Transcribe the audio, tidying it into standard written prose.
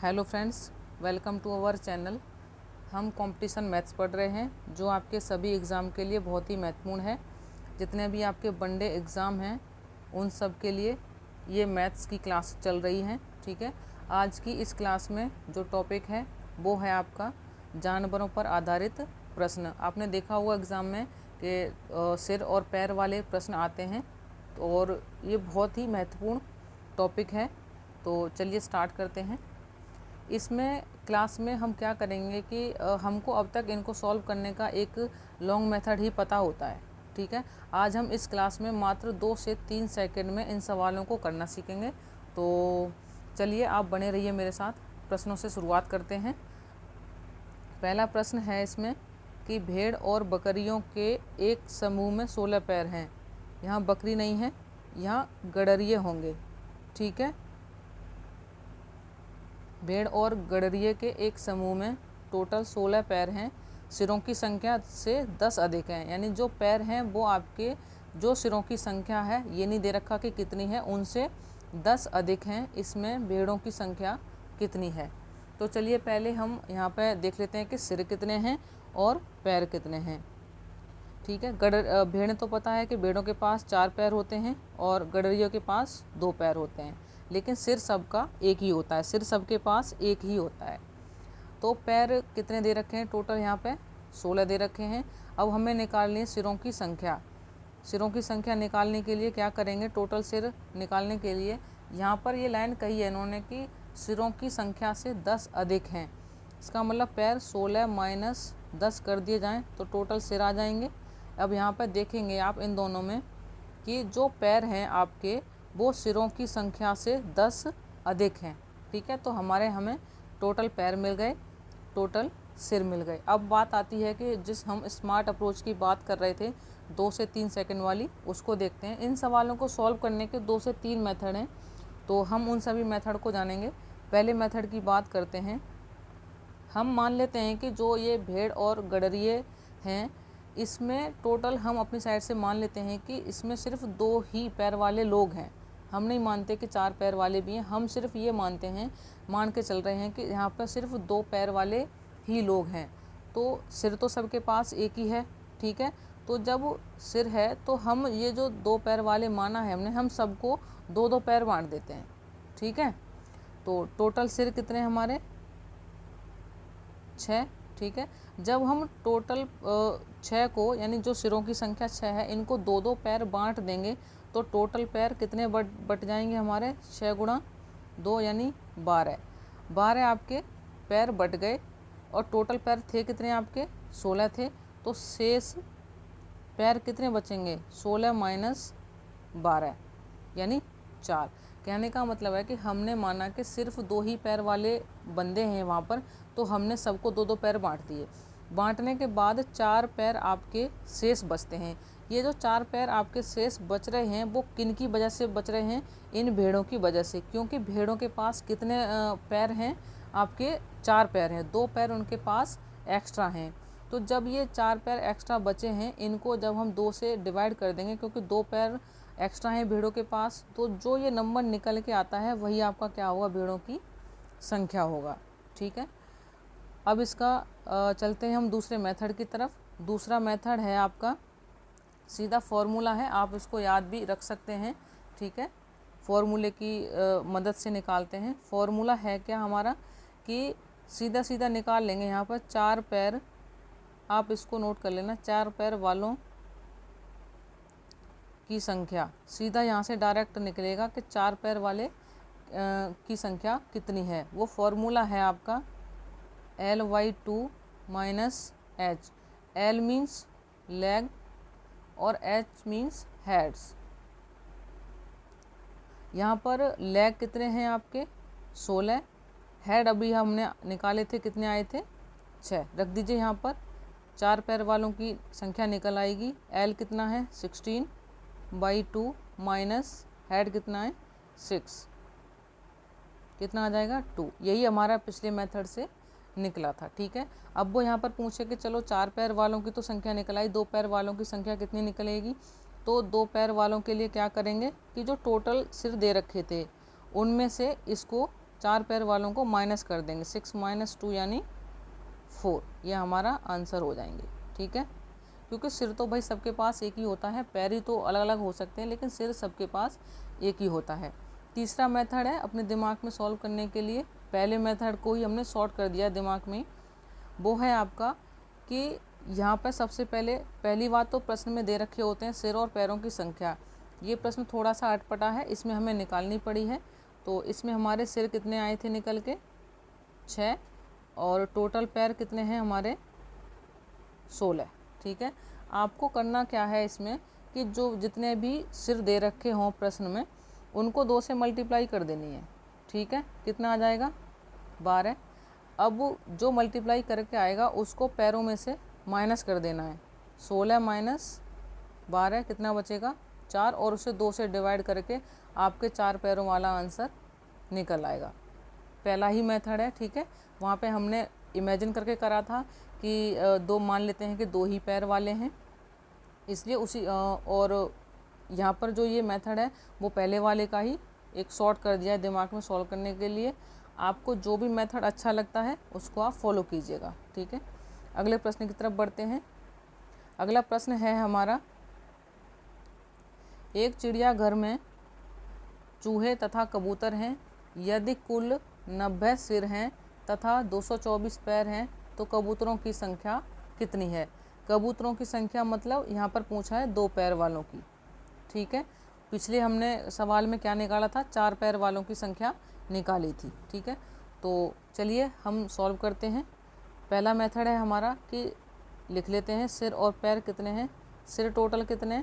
Hello friends, welcome to our channel. हम competition maths पढ़ रहे हैं जो आपके सभी एग्ज़ाम के लिए बहुत ही महत्वपूर्ण है। जितने भी आपके वनडे एग्ज़ाम हैं उन सब के लिए ये मैथ्स की क्लास चल रही है। ठीक है, आज की इस क्लास में जो टॉपिक है वो है आपका जानवरों पर आधारित प्रश्न। आपने देखा होगा एग्ज़ाम में कि सिर और पैर वाले प्रश्न आते हैं, और ये बहुत ही महत्वपूर्ण टॉपिक है। तो चलिए स्टार्ट करते हैं। इसमें क्लास में हम क्या करेंगे कि हमको अब तक इनको सॉल्व करने का एक लॉन्ग मेथड ही पता होता है। ठीक है, आज हम इस क्लास में मात्र 2 से 3 सेकंड में इन सवालों को करना सीखेंगे। तो चलिए आप बने रहिए मेरे साथ। प्रश्नों से शुरुआत करते हैं। पहला प्रश्न है इसमें कि भेड़ और बकरियों के एक समूह में 16 पैर हैं। यहाँ बकरी नहीं है, यहाँ गडरिये होंगे। ठीक है, भेड़ और गडरिये के एक समूह में टोटल 16 पैर हैं। सिरों की संख्या से 10 अधिक हैं, यानी जो पैर हैं वो आपके जो सिरों की संख्या है, ये नहीं दे रखा कि कितनी है, उनसे 10 अधिक हैं। इसमें भेड़ों की संख्या कितनी है? तो चलिए पहले हम यहाँ पे देख लेते हैं कि सिर कितने हैं और पैर कितने हैं। ठीक है, भेड़ तो पता है कि भेड़ों के पास 4 पैर होते हैं और गडरियों के पास 2 पैर होते हैं, लेकिन सिर सबका एक ही होता है। सिर सबके पास एक ही होता है। तो पैर कितने दे रखे हैं? टोटल यहाँ पे 16 दे रखे हैं। अब हमें निकालनी है सिरों की संख्या। सिरों की संख्या निकालने के लिए क्या करेंगे? टोटल सिर निकालने के लिए यहाँ पर ये लाइन कही है इन्होंने कि सिरों की संख्या से 10 अधिक हैं। इसका मतलब पैर 16 माइनस 10 कर दिए जाएँ तो टोटल सिर आ जाएंगे। अब यहाँ पर देखेंगे आप इन दोनों में कि जो पैर हैं आपके वो सिरों की संख्या से 10 अधिक हैं। ठीक है, तो हमें टोटल पैर मिल गए, टोटल सिर मिल गए। अब बात आती है कि जिस हम स्मार्ट अप्रोच की बात कर रहे थे 2 से 3 सेकंड वाली, उसको देखते हैं। इन सवालों को सॉल्व करने के 2 से 3 मेथड हैं, तो हम उन सभी मेथड को जानेंगे। पहले मेथड की बात करते हैं। हम मान लेते हैं कि जो ये भेड़ और गडरिये हैं, इसमें टोटल हम अपनी साइड से मान लेते हैं कि इसमें सिर्फ 2 ही पैर वाले लोग हैं। हम नहीं मानते कि 4 पैर वाले भी हैं, हम सिर्फ ये मानते हैं, मान के चल रहे हैं कि यहाँ पर सिर्फ 2 पैर वाले ही लोग हैं। तो सिर तो सबके पास एक ही है। ठीक है, तो जब सिर है तो हम ये जो 2 पैर वाले माना है हमने, हम सबको 2-2 पैर बांट देते हैं। ठीक है, तो टोटल सिर कितने हमारे? 6। ठीक है, जब हम टोटल 6 को, यानी जो सिरों की संख्या 6 है, इनको 2-2 पैर बांट देंगे तो टोटल पैर कितने बट जाएंगे हमारे? 6 गुणा 2 यानी 12। 12 आपके पैर बट गए और टोटल पैर थे कितने आपके? 16 थे। तो शेष पैर कितने बचेंगे? 16 माइनस 12 यानी 4। कहने का मतलब है कि हमने माना कि सिर्फ 2 ही पैर वाले बंदे हैं वहाँ पर, तो हमने सबको 2-2 पैर बांट दिए। बांटने के बाद 4 पैर आपके शेष बचते हैं। ये जो 4 पैर आपके शेष बच रहे हैं वो किन की वजह से बच रहे हैं? इन भेड़ों की वजह से, क्योंकि भेड़ों के पास कितने पैर हैं? आपके 4 पैर हैं, 2 पैर उनके पास एक्स्ट्रा हैं। तो जब ये 4 पैर एक्स्ट्रा बचे हैं, इनको जब हम 2 से डिवाइड कर देंगे, क्योंकि 2 पैर एक्स्ट्रा हैं भेड़ों के पास, तो जो ये नंबर निकल के आता है वही आपका क्या होगा? भेड़ों की संख्या होगा। ठीक है, अब इसका चलते हैं हम दूसरे मेथड की तरफ। दूसरा मेथड है आपका सीधा फॉर्मूला है, आप इसको याद भी रख सकते हैं। ठीक है, फॉर्मूले की मदद से निकालते हैं। फॉर्मूला है क्या हमारा कि सीधा सीधा निकाल लेंगे। यहाँ पर 4 पैर, आप इसको नोट कर लेना, 4 पैर वालों की संख्या सीधा यहाँ से डायरेक्ट निकलेगा कि 4 पैर वाले की संख्या कितनी है। वो फॉर्मूला है आपका L/2 minus H। L means leg और H मीन्स हेड्स। यहाँ पर लेग कितने हैं आपके? 16। हेड अभी हमने निकाले थे, कितने आए थे? 6। रख दीजिए यहाँ पर। 4 पैर वालों की संख्या निकल आएगी। L कितना है? 16/2 माइनस हेड कितना है? 6। कितना आ जाएगा? 2। यही हमारा पिछले मेथड से निकला था। ठीक है, अब वो यहाँ पर पूछे कि चलो 4 पैर वालों की तो संख्या निकल आई, 2 पैर वालों की संख्या कितनी निकलेगी? तो 2 पैर वालों के लिए क्या करेंगे कि जो टोटल सिर दे रखे थे उनमें से इसको 4 पैर वालों को माइनस कर देंगे, 6 - 2 यानी 4, ये हमारा आंसर हो जाएंगे। ठीक है, क्योंकि सिर तो भाई सबके पास एक ही होता है, पैर ही तो अलग अलग हो सकते हैं, लेकिन सिर सबके पास एक ही होता है। तीसरा मेथड है अपने दिमाग में सॉल्व करने के लिए, पहले मेथड को ही हमने शॉर्ट कर दिया दिमाग में, वो है आपका कि यहाँ पर सबसे पहली बात तो प्रश्न में दे रखे होते हैं सिर और पैरों की संख्या। ये प्रश्न थोड़ा सा अटपटा है, इसमें हमें निकालनी पड़ी है। तो इसमें हमारे सिर कितने आए थे निकल के, 6, और टोटल पैर कितने हैं हमारे, 16। ठीक है, आपको करना क्या है इसमें कि जो जितने भी सिर दे रखे हों प्रश्न में, उनको 2 से मल्टीप्लाई कर देनी है। ठीक है, कितना आ जाएगा, 12। अब जो मल्टीप्लाई करके आएगा उसको पैरों में से माइनस कर देना है, 16 - 12 कितना बचेगा, 4, और उसे 2 से डिवाइड करके आपके 4 पैरों वाला आंसर निकल आएगा। पहला ही मेथड है। ठीक है, वहाँ पे हमने इमेजिन करके करा था कि 2 मान लेते हैं कि 2 ही पैर वाले हैं, इसलिए और यहाँ पर जो ये मेथड है वो पहले वाले का ही एक शॉर्ट कर दिया है दिमाग में सॉल्व करने के लिए। आपको जो भी मेथड अच्छा लगता है उसको आप फॉलो कीजिएगा। ठीक है, अगले प्रश्न की तरफ बढ़ते हैं। अगला प्रश्न है हमारा, एक चिड़ियाघर में चूहे तथा कबूतर हैं, यदि कुल 90 सिर हैं तथा 224 पैर हैं तो कबूतरों की संख्या कितनी है। कबूतरों की संख्या मतलब यहाँ पर पूछा है 2 पैर वालों की। ठीक है, पिछले हमने सवाल में क्या निकाला था, 4 पैर वालों की संख्या निकाली थी। ठीक है, तो चलिए हम सॉल्व करते हैं। पहला मेथड है हमारा कि लिख लेते हैं सिर और पैर कितने हैं, सिर टोटल कितने,